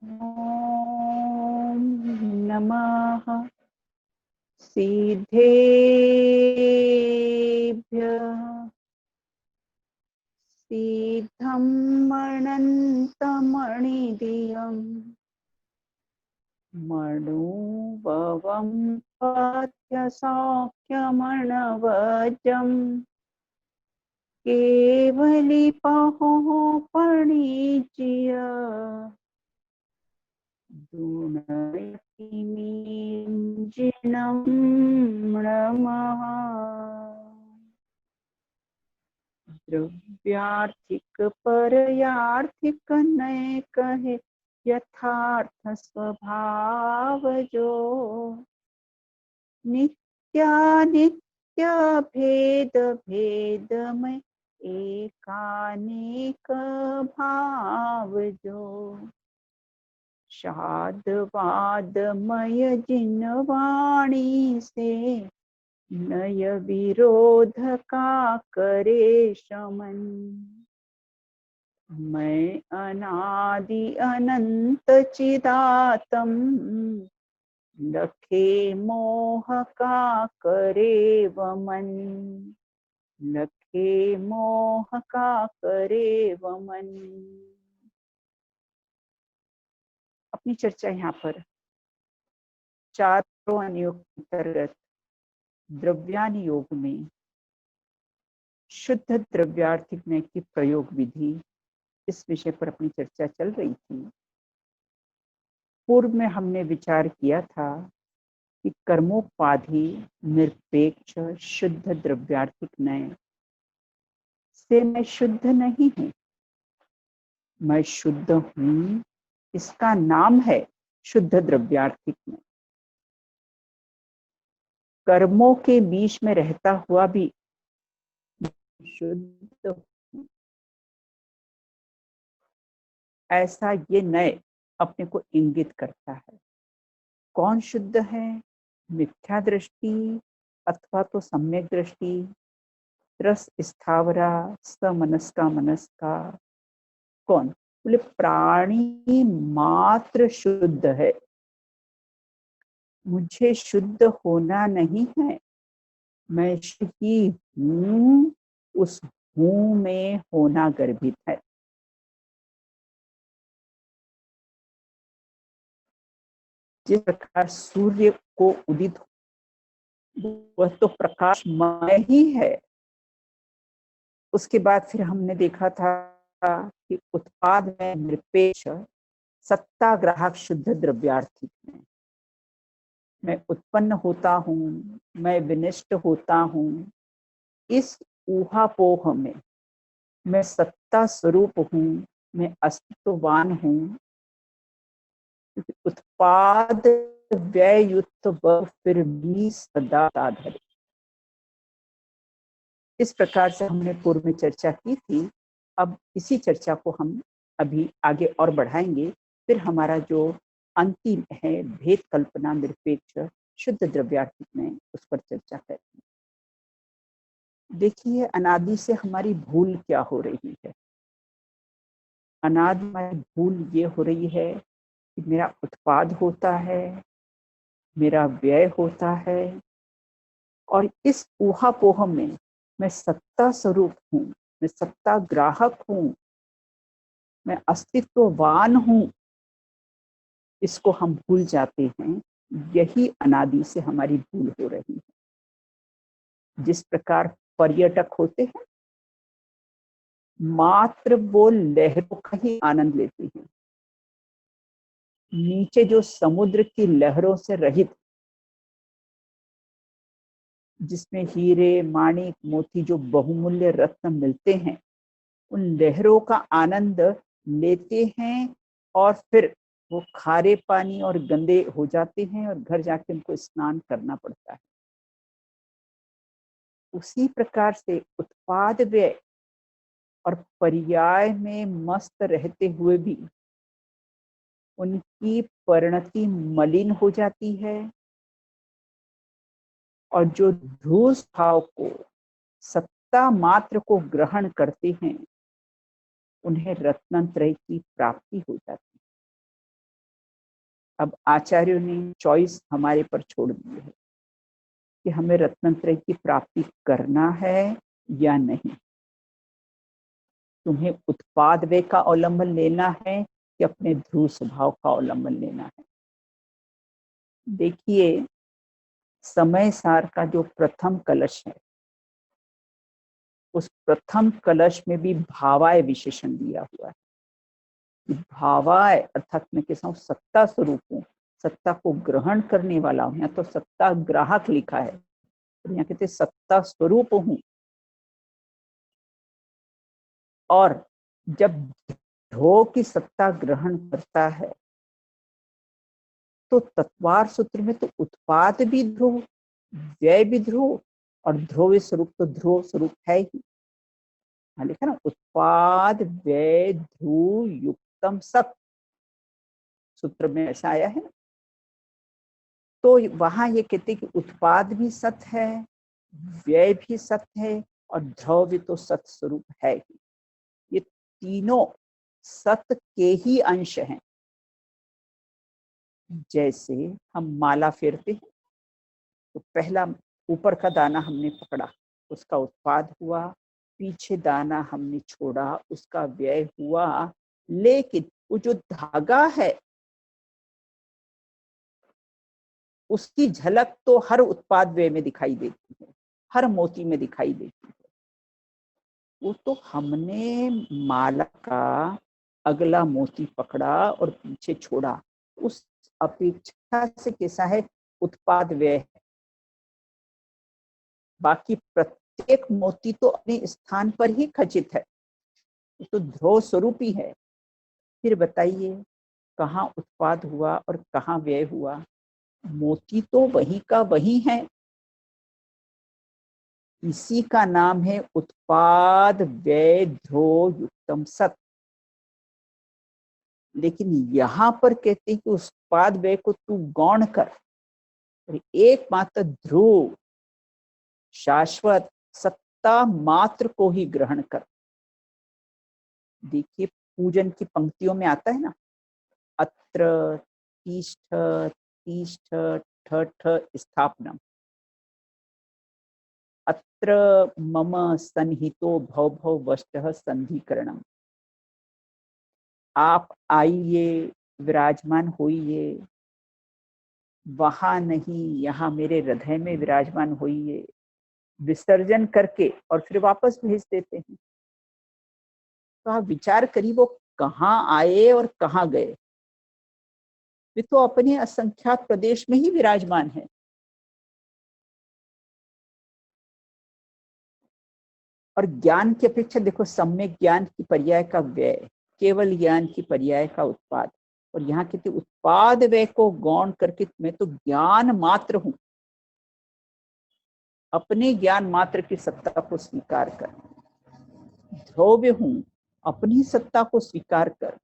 ॐ नमः सिद्धेभ्यः सिद्धं मणन्तमणिदियं मणुभवं पथ्यसौख्यमणवजम् केवलिपहो परिचय दूनयतिमीञ्जिनं नमः। द्रव्यार्थिक परयार्थिक नय कहे यथार्थ स्वभाव जो नित्यानित्य भेद भेदमय एकानेक भाव जो शादवादमय जिन वाणी से नय विरोध का करे शमन। मैं अनादि अनंत चिदातम लखे मोह का करे वमन। लखे मोह का करे वमन। अपनी चर्चा यहाँ पर चारों अनुयोग अंतर्गत द्रव्यान योग में शुद्ध द्रव्यार्थिक नय की प्रयोग विधि, इस विषय पर अपनी चर्चा चल रही थी। पूर्व में हमने विचार किया था कि कर्मोपाधि निरपेक्ष शुद्ध द्रव्यार्थिक नय से मैं शुद्ध नहीं हूं, मैं शुद्ध हूं, इसका नाम है शुद्ध द्रव्यार्थिक नय। कर्मों के बीच में रहता हुआ भी शुद्ध, ऐसा ये नय अपने को इंगित करता है। कौन शुद्ध है? मिथ्या दृष्टि अथवा तो सम्यक दृष्टि, रस स्थावरा समनस्का मनस्का। कौन? बोले प्राणी मात्र शुद्ध है, मुझे शुद्ध होना नहीं है, मैं ही हूं, उस हूं में होना गर्भित है। जिस प्रकार सूर्य को उदित वह तो प्रकाशमय ही है। उसके बाद फिर हमने देखा था कि उत्पाद में निरपेक्ष सत्ता ग्राहक शुद्ध द्रव्यार्थिक में मैं उत्पन्न होता हूँ, मैं विनिष्ट होता हूँ, इस ऊहापोह में मैं सत्ता स्वरूप हूँ, मैं अस्तित्ववान हूँ। उत्पाद व्यय युक्त व फिर भी सदा साधर, इस प्रकार से हमने पूर्व में चर्चा की थी। अब इसी चर्चा को हम अभी आगे और बढ़ाएंगे। फिर हमारा जो अंतिम है भेद कल्पना निरपेक्ष शुद्ध द्रव्यार्थिक में, उस पर चर्चा करेंगे। देखिए अनादि से हमारी भूल क्या हो रही है। अनादि हमारी भूल ये हो रही है कि मेरा उत्पाद होता है, मेरा व्यय होता है, और इस ऊहापोह में मैं सत्ता स्वरूप हूँ, मैं सत्ता ग्राहक हूँ, मैं अस्तित्ववान हूँ, इसको हम भूल जाते हैं। यही अनादि से हमारी भूल हो रही है। जिस प्रकार पर्यटक होते हैं, मात्र वो लहरों का ही आनंद लेते हैं, नीचे जो समुद्र की लहरों से रहित, जिसमें हीरे माणिक मोती जो बहुमूल्य रत्न मिलते हैं, उन लहरों का आनंद लेते हैं और फिर वो खारे पानी और गंदे हो जाते हैं और घर जाके उनको स्नान करना पड़ता है। उसी प्रकार से उत्पाद व्यय और पर्याय में मस्त रहते हुए भी उनकी परिणति मलिन हो जाती है, और जो धूस भाव को सत्ता मात्र को ग्रहण करते हैं, उन्हें रत्नत्रय की प्राप्ति हो जाती है। अब आचार्यों ने चॉइस हमारे पर छोड़ दी है कि हमें रत्नत्रय की प्राप्ति करना है या नहीं। तुम्हें उत्पाद व्यय का अवलंबन लेना है कि अपने ध्रुव स्वभाव का अवलंबन लेना है। देखिए, समय सार का जो प्रथम कलश है, उस प्रथम कलश में भी भावाय विशेषण दिया हुआ है। भावाय अर्थात मैं कैसा हूँ, सत्ता स्वरूप हूँ, सत्ता को ग्रहण करने वाला हूँ। यहाँ तो सत्ता ग्राहक लिखा है, यहाँ कहते सत्ता स्वरूप हूँ। और जब ध्रुव की सत्ता ग्रहण करता है तो तत्वार सूत्र में तो उत्पाद भी ध्रुव, व्यय भी ध्रुव, और ध्रुव स्वरूप तो ध्रुव स्वरूप है ही। लिखा ना, उत्पाद व्यय ध्रुव युक्तम सत, सूत्र में ऐसा आया है। तो वहां ये कहते कि उत्पाद भी सत है, व्यय भी सत है, और ध्रुव भी तो सत स्वरूप है ही। ये तीनों सत के ही अंश हैं। जैसे हम माला फेरते हैं तो पहला ऊपर का दाना हमने पकड़ा, उसका उत्पाद हुआ, पीछे दाना हमने छोड़ा, उसका व्यय हुआ। लेकिन वो जो धागा है उसकी झलक तो हर उत्पाद व्यय में दिखाई देती है, हर मोती में दिखाई देती है। वो तो हमने माला का अगला मोती पकड़ा और पीछे छोड़ा, उस अपेक्षा से कैसा है, उत्पाद व्यय है। बाकी प्रत्येक मोती तो अपने स्थान पर ही खचित है, तो ध्रुव स्वरूप ही है। फिर बताइए, कहाँ उत्पाद हुआ और कहाँ व्यय हुआ? मोती तो वही का वही है, इसी का नाम है उत्पाद व्यय ध्रुव युक्तम सत। लेकिन यहां पर कहते हैं कि उत्पाद व्यय को तू गौण कर, एकमात्र ध्रुव शाश्वत सत्ता मात्र को ही ग्रहण कर। देखिए, पूजन की पंक्तियों में आता है ना, अत्र तिष्ठ तिष्ठ ठठ स्थापनम, अत्र मम सन्निहितो भव भव वष्टः संधिकरणम। आप आइए, विराजमान होइए, वहां नहीं यहाँ मेरे हृदय में विराजमान होइए, विसर्जन करके और फिर वापस भेज देते हैं। तो आप विचार करिए, वो कहाँ आए और कहाँ गए? वे तो अपने असंख्यात प्रदेश में ही विराजमान है। और ज्ञान की अपेक्षा देखो, सम्यक ज्ञान की पर्याय का व्यय, केवल ज्ञान की पर्याय का उत्पाद, और यहाँ कहते उत्पाद व्यय को गौण करके मैं तो ज्ञान मात्र हूं, अपने ज्ञान मात्र की सत्ता को स्वीकार कर। ध्रुव हूं, अपनी सत्ता को स्वीकार कर।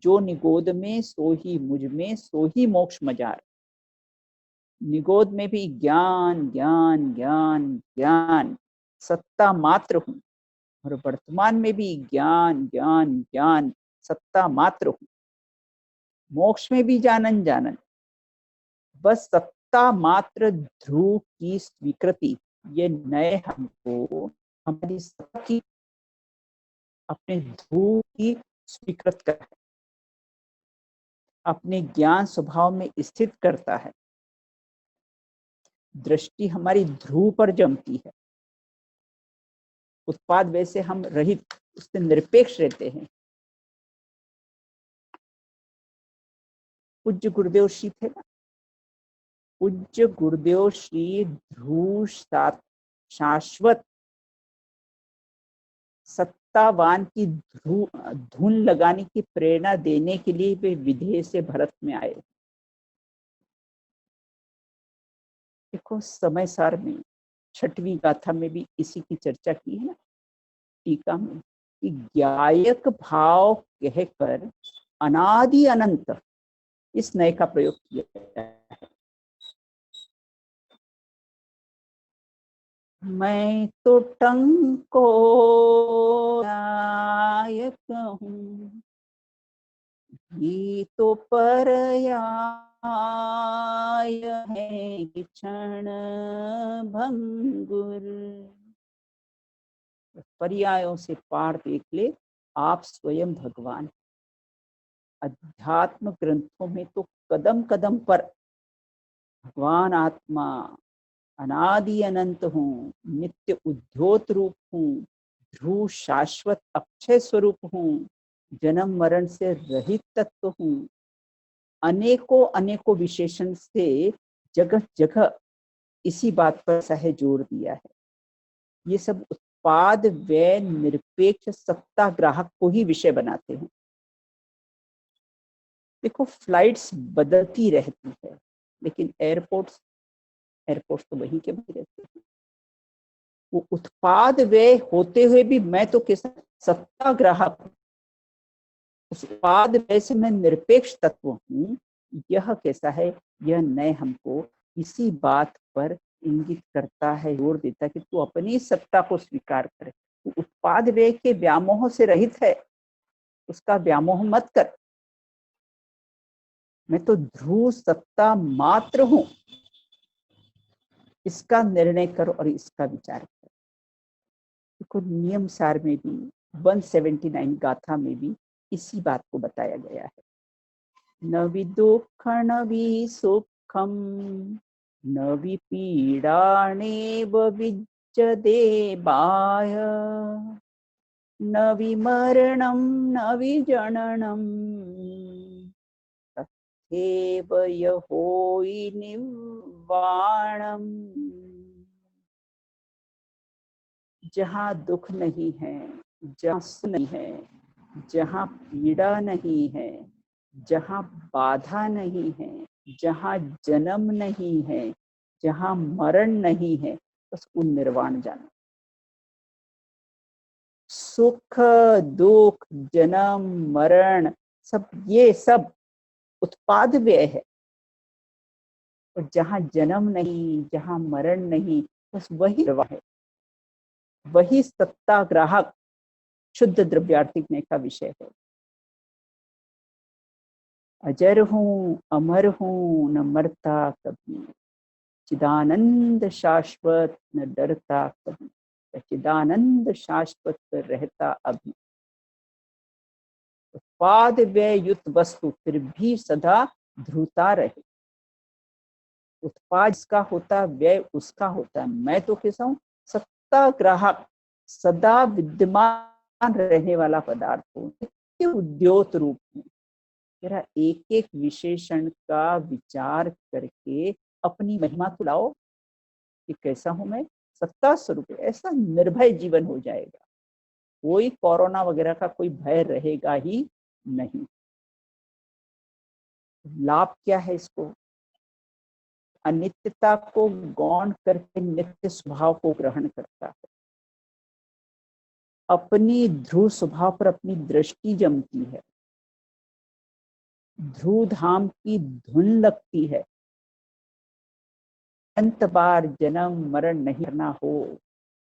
जो निगोद में सो ही मुझ में, सो ही मोक्ष मजार। निगोद में भी ज्ञान ज्ञान ज्ञान ज्ञान, सत्ता मात्र हूं, और वर्तमान में भी ज्ञान ज्ञान ज्ञान, सत्ता मात्र हूं। मोक्ष में भी जानन जानन, बस सत्ता मात्र ध्रुव की स्वीकृति, ये नए हमको हमारी सत्ता की, अपने ध्रुव की स्वीकृत कर, अपने ज्ञान स्वभाव में स्थित करता है। दृष्टि हमारी ध्रुव पर जमती है, उत्पाद वैसे हम रहित, उससे निरपेक्ष रहते हैं। पूज्य गुरुदेव श्री थे ना, पूज्य गुरुदेव श्री ध्रुव शाश्वत सत्तावान की धुन लगाने की प्रेरणा देने के लिए वे विदेह से भारत में आए। देखो, समय सार में 6वीं गाथा में भी इसी की चर्चा की है ना, टीका में, कि ज्ञायक भाव कहकर अनादि अनंत, इस नए का प्रयोग किया है। मैं तो टंको गायक हूँ, ये तो परया आय है क्षण भंगुर। पर्यायों से पार देख ले आप स्वयं भगवान। अध्यात्म ग्रंथों में तो कदम कदम पर भगवान आत्मा अनादि अनंत हूँ, नित्य उद्योत रूप हूँ, ध्रुव शाश्वत अक्षय स्वरूप हूँ, जन्म मरण से रहित तत्व हूँ, अनेकों अनेकों विशेषण से जगह जगह इसी बात पर सह जोड़ दिया है। ये सब उत्पाद व्यय निरपेक्ष सत्ता ग्राहक को ही विषय बनाते हैं। देखो फ्लाइट्स बदलती रहती है, लेकिन एयरपोर्ट्स तो वहीं के वहीं रहते हैं। वो उत्पाद व्यय होते हुए भी मैं तो कैसा सत्ता ग्राहक, उस उत्पाद व्यय से मैं निरपेक्ष तत्व हूँ। यह कैसा है, यह नए हमको इसी बात पर इंगित करता है, जोर देता है कि तू अपनी सत्ता को स्वीकार करे। तू उत्पाद व्यय के व्यामोह से रहित है, उसका व्यामोह मत कर। मैं तो ध्रुव सत्ता मात्र हूं, इसका निर्णय करो और इसका विचार करो। देखो नियम सार में भी 179 गाथा में भी इसी बात को बताया गया है। न विदुःख न विसुखम न विपीडानेव विद्यते बाह्य न विमरणं न विजननं तथैव यहोहि निर्वाणम्। जहाँ दुख नहीं है, जहाँ सुख नहीं है, जहाँ पीड़ा नहीं है, जहाँ बाधा नहीं है, जहाँ जन्म नहीं है, जहाँ मरण नहीं है, बस उन निर्वाण जाना। सुख दुख जन्म मरण सब ये सब उत्पाद व्यय है। और जहाँ जन्म नहीं, जहाँ मरण नहीं, बस वही निर्वाण है, वही सत्ता ग्राहक शुद्ध द्रव्यार्थिक का विषय है। अजर हूँ अमर हूँ न मरता कभी, चिदानंद शाश्वत न डरता कभी, चिदानंद शाश्वत रहता अभी। उत्पाद व्यय युक्त वस्तु फिर भी सदा ध्रुता रहे। उत्पाद इसका होता, व्यय उसका होता, मैं तो कैसा हूँ सत्ता ग्राहक, सदा विद्यमान रहने वाला पदार्थ हूँ, नित्य उद्योत रूप हूँ। जरा एक एक विशेषण का विचार करके अपनी महिमा तो लाओ कि कैसा हूं मैं, सत्ता स्वरूप। ऐसा निर्भय जीवन हो जाएगा, कोई कोरोना वगैरह का कोई भय रहेगा ही नहीं। लाभ क्या है इसको, अनित्यता को गौण करके नित्य स्वभाव को ग्रहण करता है। अपनी ध्रुव स्वभाव पर अपनी दृष्टि जमती है, ध्रुव धाम की धुन लगती है। अंत बार जन्म मरण नहीं करना हो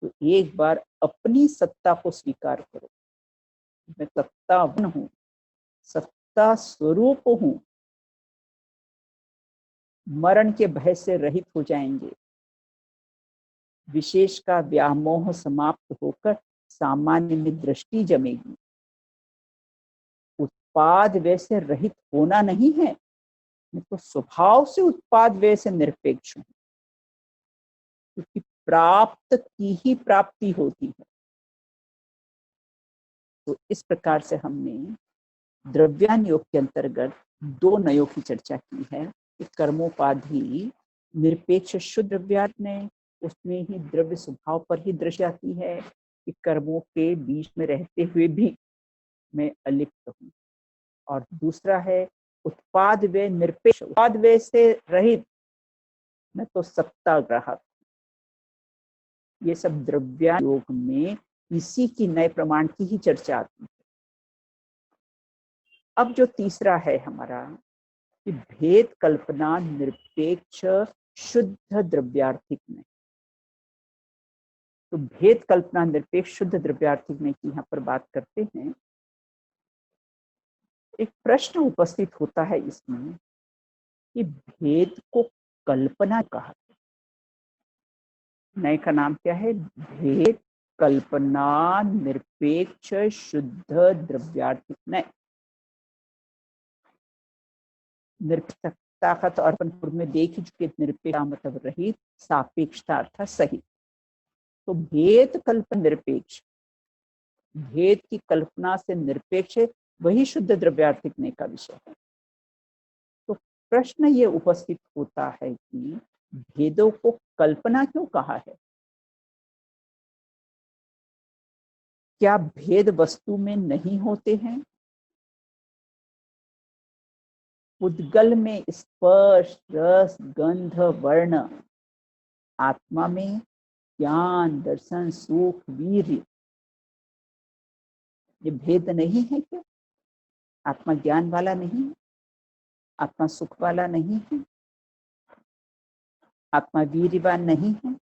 तो एक बार अपनी सत्ता को स्वीकार करो। मैं सत्तावन हूं, सत्ता स्वरूप हूं। मरण के भय से रहित हो जाएंगे, विशेष का व्यामोह समाप्त होकर सामान्य में दृष्टि जमेगी। उत्पाद व्यय से रहित होना नहीं है, मैं तो स्वभाव से उत्पाद व्यय से निरपेक्ष हूं, क्योंकि प्राप्त की ही प्राप्ति होती है। तो इस प्रकार से हमने द्रव्यान योग के अंतर्गत दो नयों की चर्चा की है। कर्मोपाधि निरपेक्ष शुद्ध द्रव्यात्म, उसमें ही द्रव्य स्वभाव पर ही दृष्टि आती है कि कर्मों के बीच में रहते हुए भी मैं अलिप्त हूँ। और दूसरा है उत्पाद व्यय निरपेक्ष, उत्पाद व्यय से रहित, मैं तो सत्ता ग्राहक। ये सब द्रव्यान योग में इसी की नए प्रमाण की ही चर्चा आती है। अब जो तीसरा है हमारा कि भेद कल्पना निरपेक्ष शुद्ध द्रव्यार्थिक में। तो भेद कल्पना निरपेक्ष शुद्ध द्रव्यार्थिक में की यहाँ पर बात करते हैं। एक प्रश्न उपस्थित होता है इसमें कि भेद को कल्पना कहा। नए का नाम क्या है? भेद कल्पना निरपेक्ष शुद्ध द्रव्यार्थिक नय। निरपेक्षता का तो अर्पण पूर्व में देख ही चुके, निरपेक्ष मतलब रहित, सापेक्षता अर्थात सही। तो भेद कल्पना निरपेक्ष, भेद की कल्पना से निरपेक्ष वही शुद्ध द्रव्यार्थिक नय का विषय है। तो प्रश्न ये उपस्थित होता है कि भेदों को कल्पना क्यों कहा है? क्या भेद वस्तु में नहीं होते हैं? उद्गल में स्पर्श रस गंध वर्ण, आत्मा में ज्ञान दर्शन सुख वीर्य, ये भेद नहीं है क्या? आत्मा ज्ञान वाला नहीं है, आत्मा सुख वाला नहीं है, आत्मा वीर्यवान नहीं है,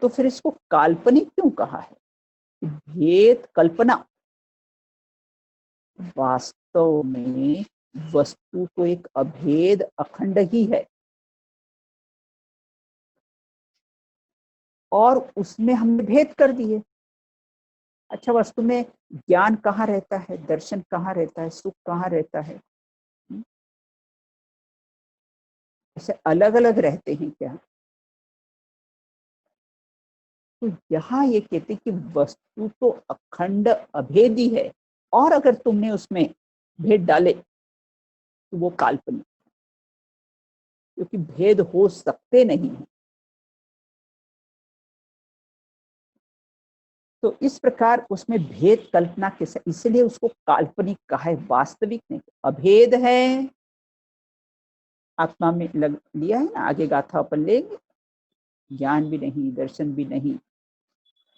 तो फिर इसको काल्पनिक क्यों कहा है? भेद कल्पना, वास्तव में वस्तु तो एक अभेद अखंड ही है, और उसमें हमने भेद कर दिए। अच्छा, वस्तु में ज्ञान कहाँ रहता है, दर्शन कहाँ रहता है, सुख कहाँ रहता है? ऐसे अलग अलग रहते हैं क्या? तो यहाँ ये कहते कि वस्तु तो अखंड अभेदी है, और अगर तुमने उसमें भेद डाले तो वो काल्पनिक, क्योंकि भेद हो सकते नहीं है। तो इस प्रकार उसमें भेद कल्पना के साथ, इसलिए उसको काल्पनिक कहा है, वास्तविक नहीं। अभेद है, आत्मा में लग लिया है ना, आगे गाथा अपन लेंगे। ज्ञान भी नहीं, दर्शन भी नहीं,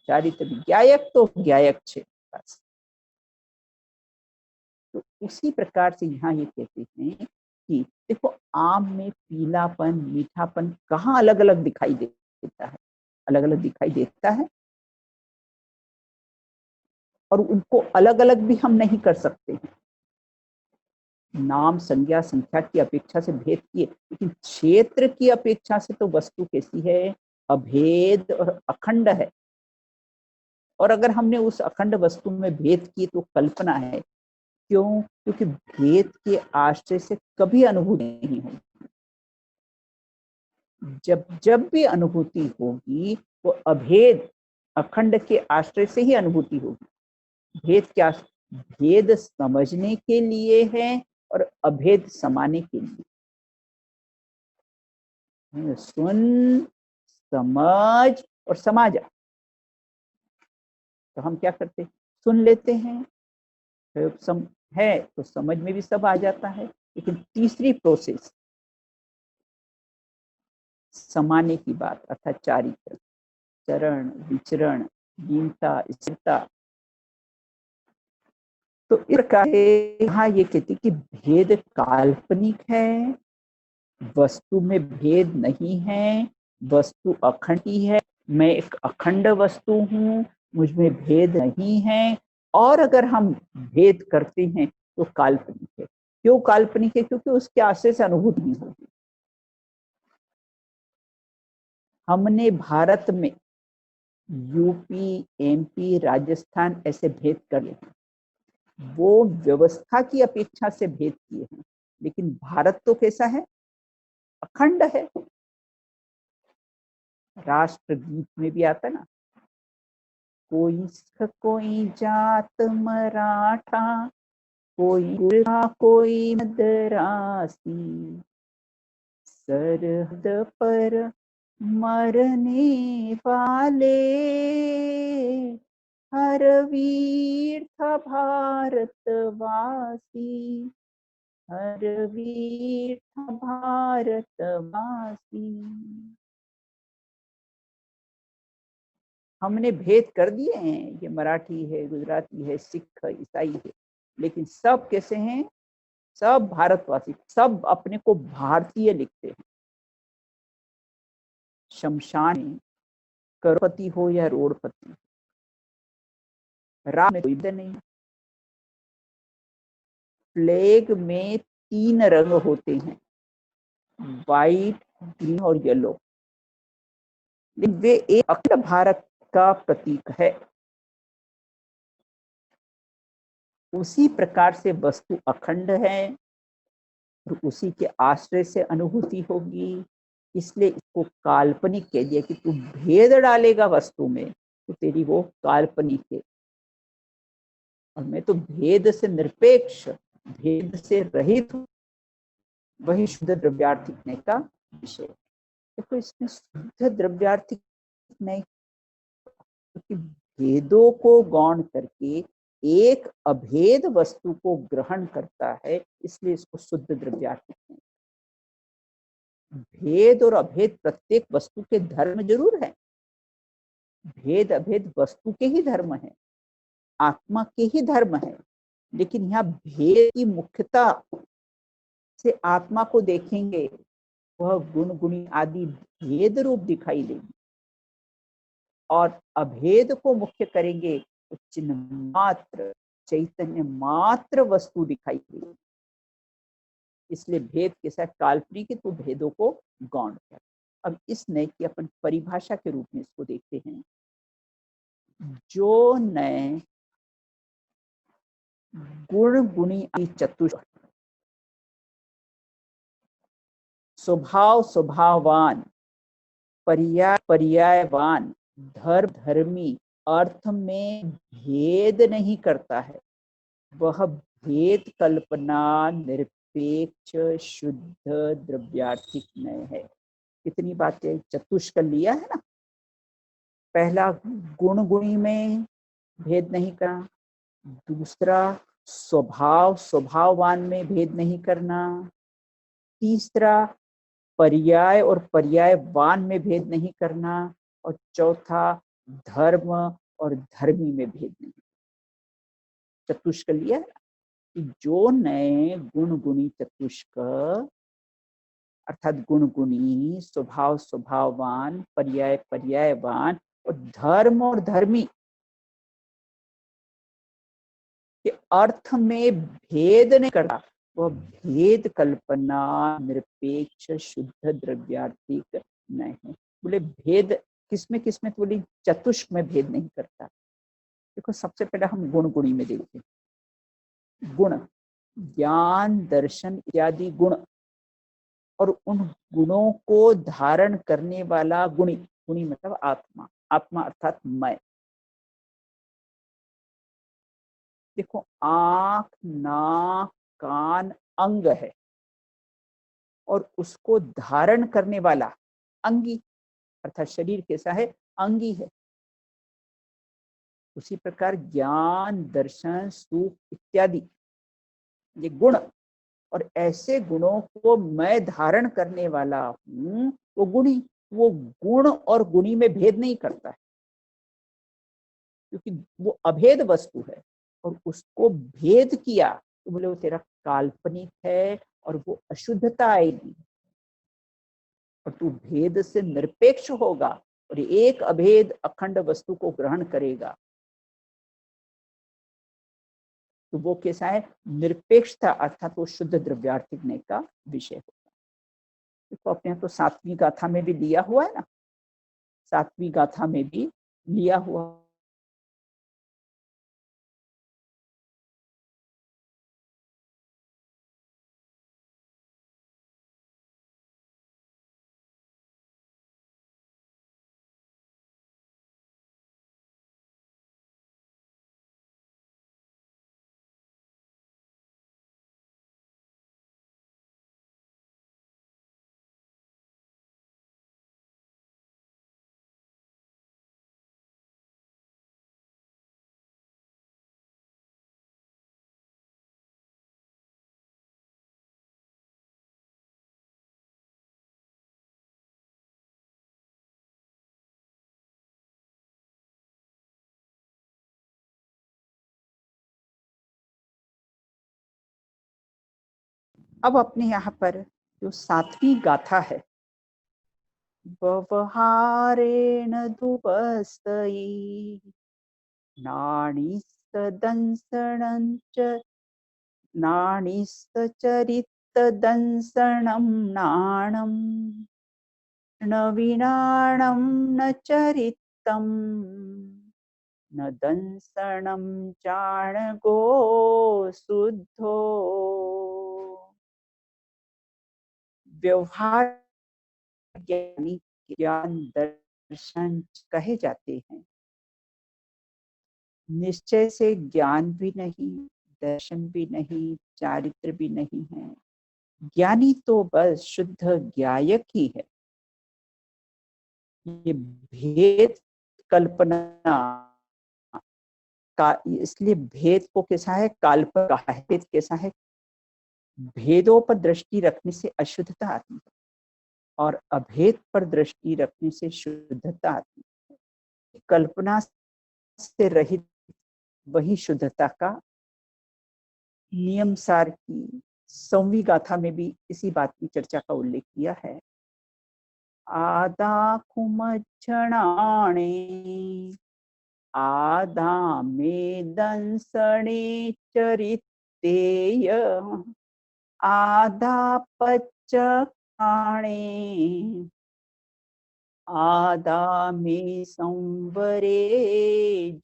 चारित्र ज्ञायक तो ज्ञायक छे बस। तो उसी प्रकार से यहाँ ये कहते हैं कि देखो, आम में पीलापन मीठापन कहाँ अलग अलग दिखाई देता है? अलग अलग दिखाई देता है, और उनको अलग अलग भी हम नहीं कर सकते हैं। नाम संज्ञा संख्या की अपेक्षा से भेद किए, लेकिन क्षेत्र की अपेक्षा से तो वस्तु कैसी है? अभेद और अखंड है। और अगर हमने उस अखंड वस्तु में भेद किए तो कल्पना है। क्यों? क्योंकि भेद के आश्रय से कभी अनुभूति नहीं होगी। जब जब भी अनुभूति होगी वो अभेद अखंड के आश्रय से ही अनुभूति होगी। भेद क्या? भेद समझने के लिए है और अभेद समाने के लिए। सुन समझ और समाजा। तो हम क्या करते? सुन लेते हैं, है तो समझ में भी सब आ जाता है, लेकिन तीसरी प्रोसेस समाने की बात, अर्थात चारित्र चरण विचरण दीनता स्थिरता। तो इस प्रकार यहाँ ये कहती कि भेद काल्पनिक है, वस्तु में भेद नहीं है, वस्तु अखंड ही है। मैं एक अखंड वस्तु हूँ, मुझ में भेद नहीं है, और अगर हम भेद करते हैं तो काल्पनिक है। क्यों काल्पनिक है? क्योंकि उसके आश्रय से अनुभूति नहीं होगी। हमने भारत में यूपी एमपी राजस्थान ऐसे भेद कर लिए, वो व्यवस्था की अपेक्षा से भेद किए हैं, लेकिन भारत तो कैसा है? अखंड है। राष्ट्रगीत में भी आता ना, कोई जात मराठा, कोई गुरखा कोई मद्रासी, सरहद पर मरने वाले हर वीर था भारतवासी, हर वीर था भारतवासी। हमने भेद कर दिए हैं, ये मराठी है, गुजराती है, सिख है, ईसाई है, लेकिन सब कैसे हैं? सब भारतवासी, सब अपने को भारतीय लिखते हैं। शमशान में करोड़पति हो या रोड़पति, राम में कोई नहीं। प्लेग में तीन रंग होते हैं, व्हाइट, ग्रीन और येलो। वे एक अखंड भारत का प्रतीक है। उसी प्रकार से वस्तु अखंड है और उसी के आश्रय से अनुभूति होगी। इसलिए इसको काल्पनिक कह दिया कि तू भेद डालेगा वस्तु में तो तेरी वो काल्पनिक है, और मैं तो भेद से निरपेक्ष, भेद से रहित हूं, वही शुद्ध द्रव्यार्थिक का विषय। देखो इसमें शुद्ध द्रव्यार्थिक नहीं, क्योंकि भेदों को गौण करके एक अभेद वस्तु को ग्रहण करता है, इसलिए इसको शुद्ध द्रव्यार्थिक नहीं। भेद और अभेद प्रत्येक वस्तु के धर्म जरूर है, भेद अभेद वस्तु के ही धर्म है, आत्मा के ही धर्म है, लेकिन यहाँ भेद की मुख्यता से आत्मा को देखेंगे, वह गुण गुणी आदि भेद रूप दिखाई देगी, और अभेद को मुख्य करेंगे तो चिन्ह मात्र, चैतन्य मात्र वस्तु दिखाई देगी। इसलिए भेद के साथ काल्पनिक तो भेदों को गौण कर। अब इस नए की अपन परिभाषा के रूप में इसको देखते हैं। जो नए गुण गुणी चतुष्ट, स्वभाव स्वभाववान, पर्याय पर्यायवान, धर्म धर्मी अर्थ में भेद नहीं करता है, वह भेद कल्पना निरपेक्ष शुद्ध द्रव्यार्थिक नय है। कितनी बातें चतुष्क लिया है ना। पहला गुण गुणी में भेद नहीं करना, दूसरा स्वभाव स्वभाववान में भेद नहीं करना, तीसरा पर्याय और पर्यायवान में भेद नहीं करना, और चौथा धर्म और धर्मी में भेद नहीं। चतुष्क लिया है कि जो नए गुण गुणी चतुष्क अर्थात गुण गुणी, स्वभाव स्वभाववान, पर्याय पर्यायवान और धर्म और धर्मी के अर्थ में भेद नहीं करता, वह भेद कल्पना निरपेक्ष शुद्ध द्रव्यार्थिक नहीं है। बोले भेद किसमें किसमें, तो बोली चतुष्क में भेद नहीं करता। देखो सबसे पहले हम गुण गुणी में देखते हैं। गुण ज्ञान दर्शन इत्यादि गुण, और उन गुणों को धारण करने वाला गुणी, गुणी मतलब आत्मा, आत्मा अर्थात मैं। देखो आंख नाक कान अंग है, और उसको धारण करने वाला अंगी अर्थात शरीर कैसा है, अंगी है। उसी प्रकार ज्ञान दर्शन सुख इत्यादि ये गुण, और ऐसे गुणों को मैं धारण करने वाला हूं, वो गुणी, वो गुण और गुणी में भेद नहीं करता है, क्योंकि वो अभेद वस्तु है, और उसको भेद किया तो बोले वो तेरा काल्पनिक है और वो अशुद्धता आएगी, और तू भेद से निरपेक्ष होगा और एक अभेद अखंड वस्तु को ग्रहण करेगा, तो वो कैसा है, निरपेक्षता अर्थात वो शुद्ध द्रव्यार्थिकने का विषय होगा। देखो अपने यहाँ तो सातवीं गाथा में भी लिया हुआ है ना, सातवीं गाथा में भी लिया हुआ। अब अपने यहाँ पर जो सातवीं गाथा है, व्यवहारेण धुपस्तयी नाणीस्तदंसणञ्च नाणीस्तचरित्रं तदंसनं नाणं न विनाणं न चरितं न दंसनं चाणगो शुद्धो। व्यवहार ज्ञानी ज्ञान दर्शन कहे जाते हैं। निश्चय से ज्ञान भी नहीं, दर्शन भी नहीं, चारित्र भी नहीं है। ज्ञानी तो बस शुद्ध ज्ञायक ही है। ये भेद कल्पना का, इसलिए भेद को कैसा है, काल्पनिक कहा है। भेद कैसा है, भेदों पर दृष्टि रखने से अशुद्धता आती है और अभेद पर दृष्टि रखने से शुद्धता आती है। कल्पना से रहित वही शुद्धता का नियम सार की 100वीं गाथा में भी इसी बात की चर्चा का उल्लेख किया है। आदा कुमज्जणाणे आदा में दंसणे चरितेय आदा पच्चकाणे आदा में संवरे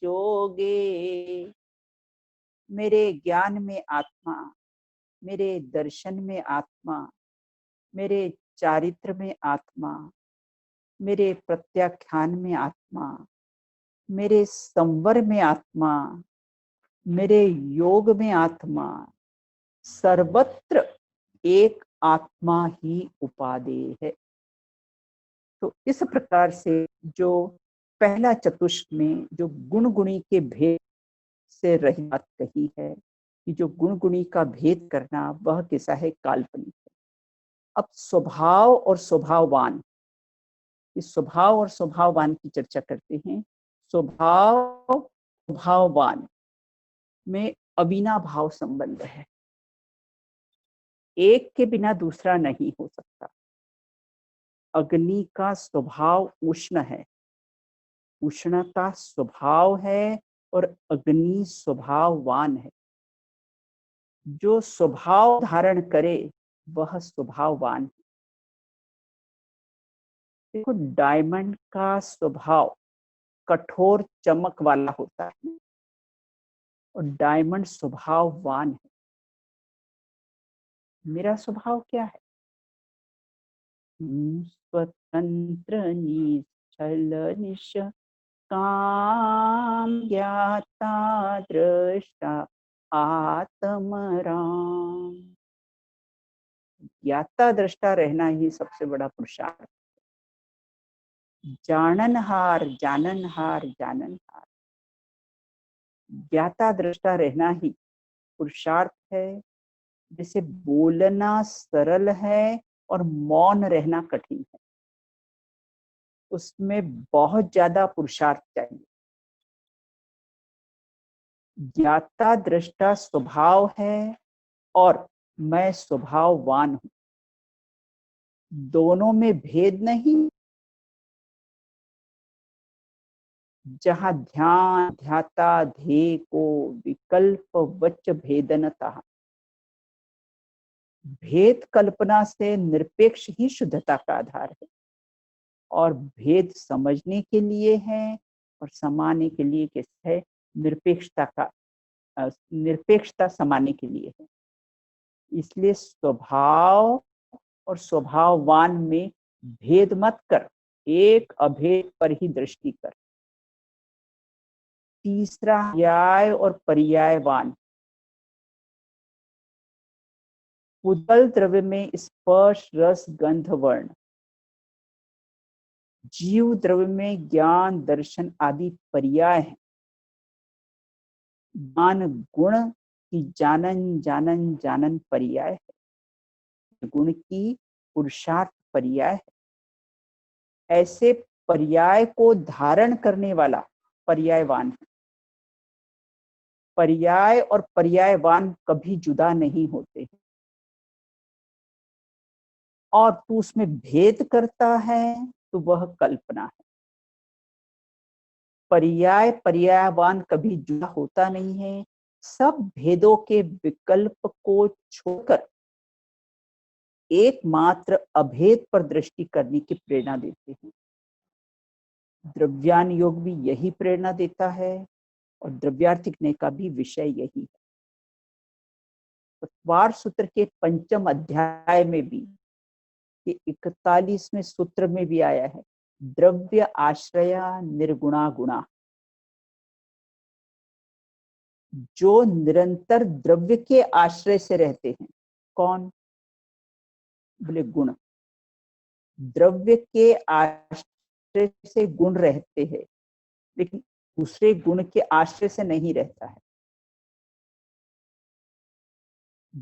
जोगे। मेरे ज्ञान में आत्मा, मेरे दर्शन में आत्मा, मेरे चारित्र में आत्मा, मेरे प्रत्याख्यान में आत्मा, मेरे संवर में आत्मा, मेरे योग में आत्मा, सर्वत्र एक आत्मा ही उपादेय है। तो इस प्रकार से जो पहला चतुष्क में जो गुण गुणी के भेद से रही बात कही है कि जो गुण गुणी का भेद करना वह कैसा है, काल्पनिक है। अब स्वभाव और स्वभाववान, इस स्वभाव और स्वभाववान की चर्चा करते हैं। स्वभाव स्वभाववान में अविनाभाव संबंध है, एक के बिना दूसरा नहीं हो सकता। अग्नि का स्वभाव उष्ण है, उष्णता स्वभाव है और अग्नि स्वभाववान है। जो स्वभाव धारण करे वह स्वभाववान है। देखो, डायमंड का स्वभाव कठोर चमक वाला होता है और डायमंड स्वभाववान है। मेरा स्वभाव क्या है, स्वतंत्र निश्चल निष्काम ज्ञाता दृष्टा आत्मराम। ज्ञाता दृष्टा रहना ही सबसे बड़ा पुरुषार्थ। जाननहार जाननहार जाननहार, ज्ञाता दृष्टा रहना ही पुरुषार्थ है। जैसे बोलना सरल है और मौन रहना कठिन है, उसमें बहुत ज्यादा पुरुषार्थ चाहिए। ज्ञाता दृष्टा स्वभाव है और मैं स्वभाववान हूं, दोनों में भेद नहीं। जहां ध्यान ध्याता ध्येय को विकल्प वच भेदनता, भेद कल्पना से निरपेक्ष ही शुद्धता का आधार है और भेद समझने के लिए है और समाने के लिए कैसे है, निरपेक्षता का, निरपेक्षता समाने के लिए है। इसलिए स्वभाव और स्वभाववान में भेद मत कर, एक अभेद पर ही दृष्टि कर। तीसरा पर्याय और पर्यायवान, उदल द्रव्य में स्पर्श रस गंध वर्ण, जीव द्रव्य में ज्ञान दर्शन आदि पर्याय है। ज्ञान गुण की जानन जानन जानन पर्याय है, गुण की पुरुषार्थ पर्याय है। ऐसे पर्याय को धारण करने वाला पर्यायवान है। पर्याय और पर्यायवान कभी जुदा नहीं होते और तू उसमें भेद करता है तो वह कल्पना है। पर्याय पर्यायवान कभी जुदा होता नहीं है। सब भेदों के विकल्प को छोड़कर एकमात्र अभेद पर दृष्टि करने की प्रेरणा देते हैं। द्रव्यान योग भी यही प्रेरणा देता है और द्रव्यार्थिक का भी विषय यही है। तत्वार सूत्र के 5वें अध्याय में भी, ये 41वें सूत्र में भी आया है, द्रव्य आश्रया निर्गुणा गुणा। जो निरंतर द्रव्य के आश्रय से रहते हैं, कौन? बोले गुण। द्रव्य के आश्रय से गुण रहते हैं, लेकिन दूसरे गुण के आश्रय से नहीं रहता है।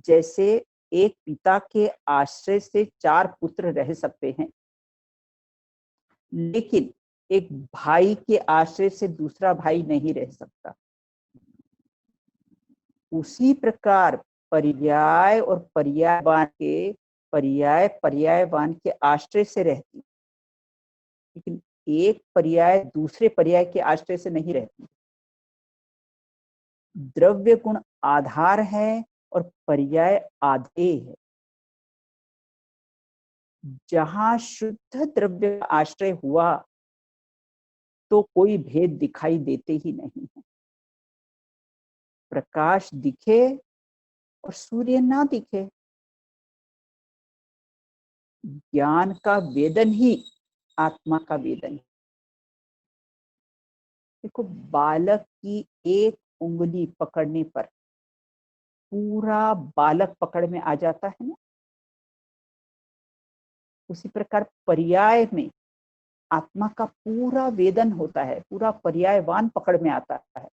जैसे एक पिता के आश्रय से 4 पुत्र रह सकते हैं, लेकिन एक भाई के आश्रय से दूसरा भाई नहीं रह सकता। उसी प्रकार पर्याय और पर्यायवान के पर्यायवान के आश्रय से रहती, लेकिन एक पर्याय दूसरे पर्याय के आश्रय से नहीं रहती। द्रव्य गुण आधार है और पर्याय आधेय है। जहां शुद्ध द्रव्य का आश्रय हुआ तो कोई भेद दिखाई देते ही नहीं है। प्रकाश दिखे और सूर्य ना दिखे, ज्ञान का वेदन ही आत्मा का वेदन है। देखो, बालक की एक उंगली पकड़ने पर पूरा बालक पकड़ में आ जाता है ना। उसी प्रकार पर्याय में आत्मा का पूरा वेदन होता है, पूरा पर्यायवान पकड़ में आता है,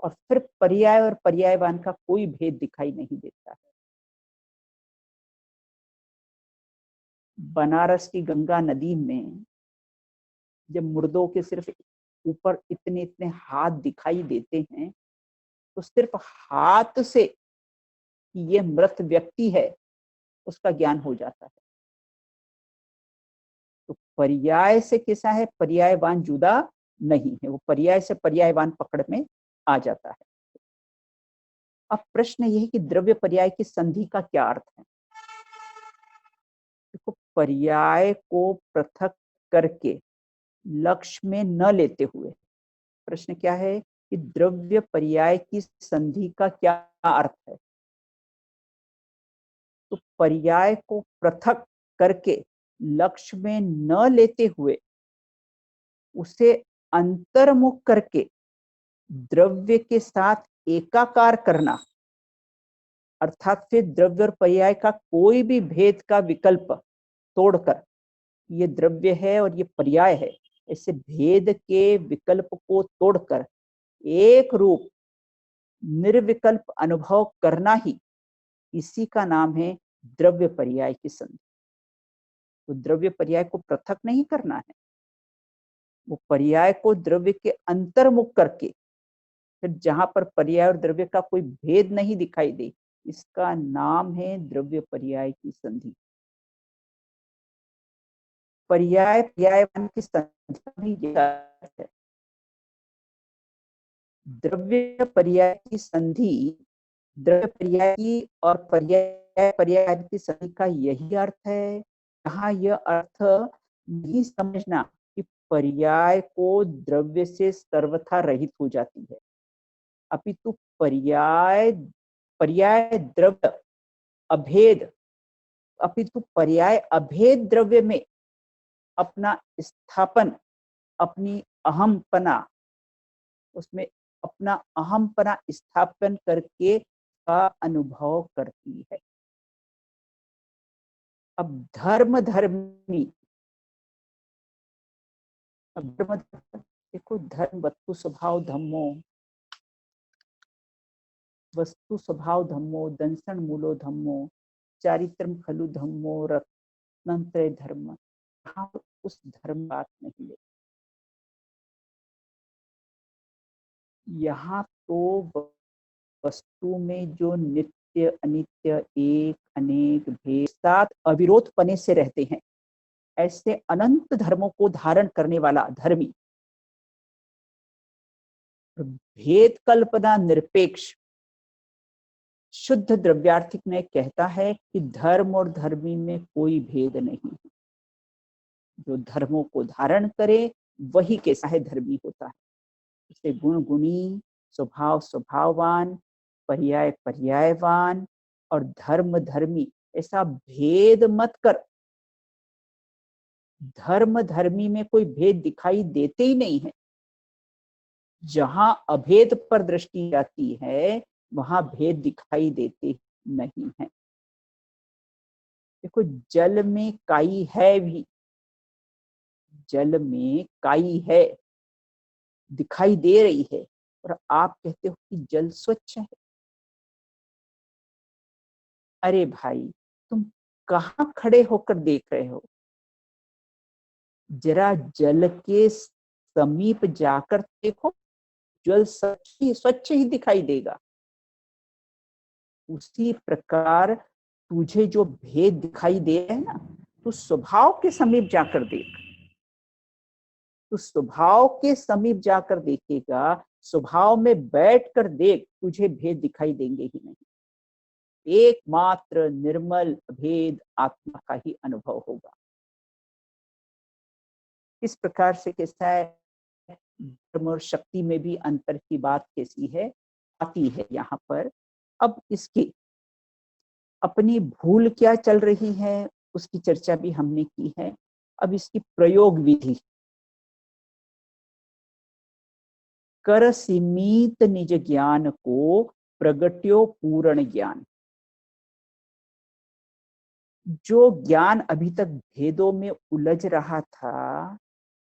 और फिर पर्याय और पर्यायवान का कोई भेद दिखाई नहीं देता है। बनारस की गंगा नदी में जब मुर्दों के सिर्फ ऊपर इतने इतने हाथ दिखाई देते हैं, तो सिर्फ हाथ से ये मृत व्यक्ति है उसका ज्ञान हो जाता है। तो पर्याय से कैसा है, पर्यायवान जुदा नहीं है, वो पर्याय से पर्यायवान पकड़ में आ जाता है। अब प्रश्न यह है कि द्रव्य पर्याय की संधि का क्या अर्थ है। देखो, पर्याय को पृथक करके लक्ष्य में न लेते हुए, प्रश्न क्या है कि द्रव्य पर्याय की संधि का क्या अर्थ है। तो पर्याय को पृथक करके लक्ष्य में न लेते हुए उसे अंतर्मुख करके द्रव्य के साथ एकाकार करना, अर्थात फिर द्रव्य और पर्याय का कोई भी भेद का विकल्प तोड़कर ये द्रव्य है और ये पर्याय है, ऐसे भेद के विकल्प को तोड़कर एक रूप निर्विकल्प अनुभव करना ही, इसी का नाम है द्रव्य पर्याय की संधि। तो द्रव्य पर्याय को पृथक नहीं करना है, वो पर्याय को द्रव्य के अंतर्मुख करके फिर जहां पर पर्याय और द्रव्य का कोई भेद नहीं दिखाई दे, इसका नाम है द्रव्य पर्याय की संधि। पर्याय पर्यायवान की संधि भी है। द्रव्य पर्याय की संधि, द्रव्य पर्याय की और पर्याय पर्याय की संधि का यही अर्थ है। यहाँ यह अर्थ नहीं समझना कि पर्याय को द्रव्य से सर्वथा रहित हो जाती है, अपितु पर्याय पर्याय द्रव्य अभेद, अपितु पर्याय अभेद द्रव्य में अपना स्थापन, अपनी अहमपना, उसमें अपना अहमपना स्थापन करके का अनुभव करती है। अब धर्म धर्मी, अब धर्म, देखो, धर्म वस्तु स्वभाव धम्मो, वस्तु स्वभाव धम्मो दंसन मूलो धम्मो चारित्रम खलु धम्मो रत्नत्रय धर्म। यहाँ उस धर्म बात नहीं है। यहाँ तो वस्तु में जो नित्य अनित्य एक अनेक भेद साथ अविरोध पने से रहते हैं, ऐसे अनंत धर्मों को धारण करने वाला धर्मी, भेद कल्पना निरपेक्ष, शुद्ध द्रव्यार्थिक ने कहता है कि धर्म और धर्मी में कोई भेद नहीं है। जो धर्मों को धारण करे वही कैसा है धर्मी होता है। उसे गुण गुणी, स्वभाव स्वभाववान, पर्याय पर्यायवान और धर्म धर्मी ऐसा भेद मत कर। धर्म धर्मी में कोई भेद दिखाई देते ही नहीं है। जहां अभेद पर दृष्टि जाती है वहां भेद दिखाई देते नहीं है। देखो, जल में काई है भी, जल में काई है, दिखाई दे रही है, और आप कहते हो कि जल स्वच्छ है। अरे भाई, तुम कहाँ खड़े होकर देख रहे हो? जरा जल के समीप जाकर देखो, जल स्वच्छ ही दिखाई देगा। उसी प्रकार तुझे जो भेद दिखाई दे रहे हैं ना, तू स्वभाव के समीप जाकर देख। तू स्वभाव के समीप जाकर देखेगा, स्वभाव में बैठकर देख, तुझे भेद दिखाई देंगे ही नहीं। एकमात्र निर्मल भेद आत्मा का ही अनुभव होगा। इस प्रकार से कैसा है, धर्म और शक्ति में भी अंतर की बात कैसी है आती है यहाँ पर। अब इसकी अपनी भूल क्या चल रही है उसकी चर्चा भी हमने की है। अब इसकी प्रयोग विधि। कर सीमित निज ज्ञान को प्रगट्यो पूर्ण ज्ञान। जो ज्ञान अभी तक भेदों में उलझ रहा था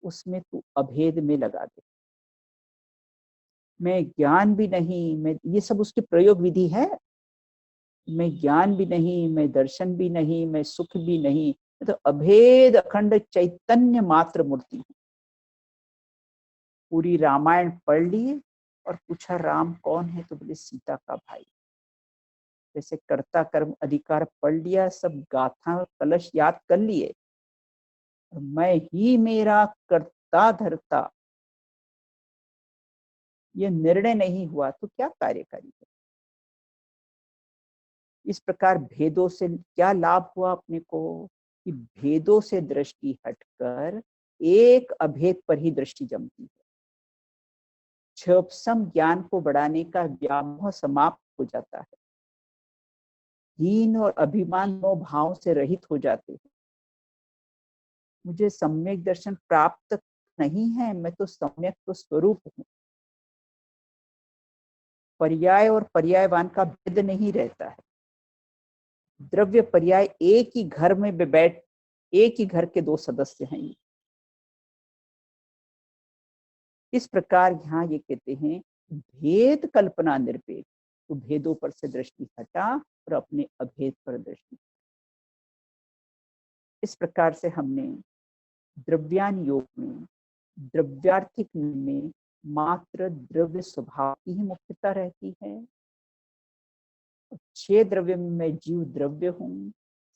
उसमें तू अभेद में लगा दे। मैं ज्ञान भी नहीं, मैं ये सब उसकी प्रयोग विधि है। मैं ज्ञान भी नहीं, मैं दर्शन भी नहीं, मैं सुख भी नहीं, मैं तो अभेद अखंड चैतन्य मात्र मूर्ति हूँ। पूरी रामायण पढ़ लिए और पूछा राम कौन है, तो बोले सीता का भाई। जैसे कर्ता कर्म अधिकार पढ़ लिया, सब गाथा कलश याद कर लिए, मैं ही मेरा कर्ता धर्ता ये निर्णय नहीं हुआ तो क्या कार्यकारी है। इस प्रकार भेदों से क्या लाभ हुआ अपने को कि भेदों से दृष्टि हटकर एक अभेद पर ही दृष्टि जमती है। क्षोभसम ज्ञान को बढ़ाने का व्यामोह समाप्त हो जाता है। हीन और अभिमान दो भाव से रहित हो जाते हैं। मुझे सम्यक दर्शन प्राप्त नहीं है, मैं तो सम्यक तो स्वरूप हूँ। पर्याय और पर्यायवान का भेद नहीं रहता है। द्रव्य पर्याय एक ही घर में बैठ, एक ही घर के दो सदस्य हैं। इस प्रकार यहाँ ये कहते हैं भेद कल्पना निरपेक्ष, तो भेदों पर से दृष्टि हटा और अपने अभेद पर दृष्टि। इस प्रकार से हमने द्रव्यान योग में, द्रव्यार्थिक में मात्र द्रव्य स्वभाव की ही मुख्यता रहती है। 6 द्रव्य में मैं जीव द्रव्य हूँ,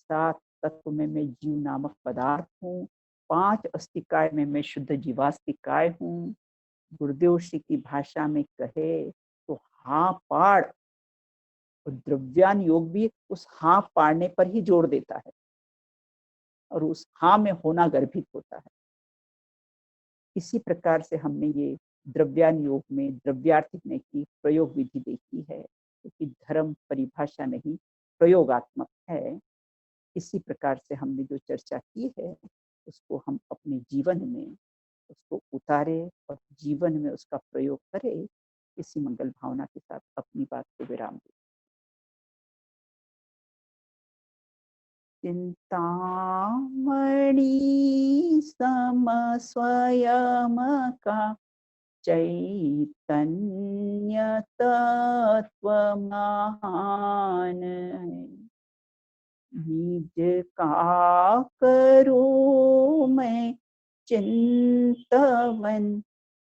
7 तत्व में मैं जीव नामक पदार्थ हूँ, 5 अस्तिकाय में मैं शुद्ध जीवास्तिकाय हूँ। गुरुदेव श्री की भाषा में कहे तो हाँ पाड़, और द्रव्यान योग भी उस हाँ पाड़ने पर ही जोर देता है और उस हाँ में होना गर्भित होता है। इसी प्रकार से हमने ये द्रव्यान योग में द्रव्यार्थिक ने की प्रयोग विधि देखी है, क्योंकि धर्म परिभाषा नहीं प्रयोगात्मक है। इसी प्रकार से हमने जो चर्चा की है उसको हम अपने जीवन में उसको उतारे और जीवन में उसका प्रयोग करे। इसी मंगल भावना के साथ अपनी बात को विराम दें। चिंतामणि सम स्वयं का चैतन्य तत्व महान, निज का करूं मैं चिंतवन,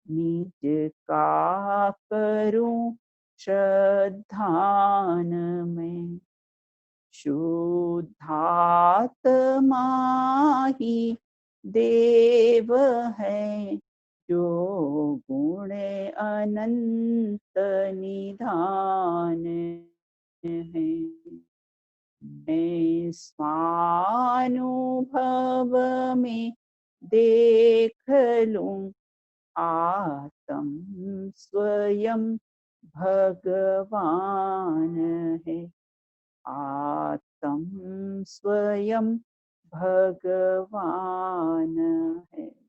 निज का करूं श्रद्धान में। शुद्धात्मा ही देव है, जो गुण अनंत निधान है। मैं स्वानुभव में देख लूं, आत्म स्वयं भगवान है। आत्म स्वयं भगवान है।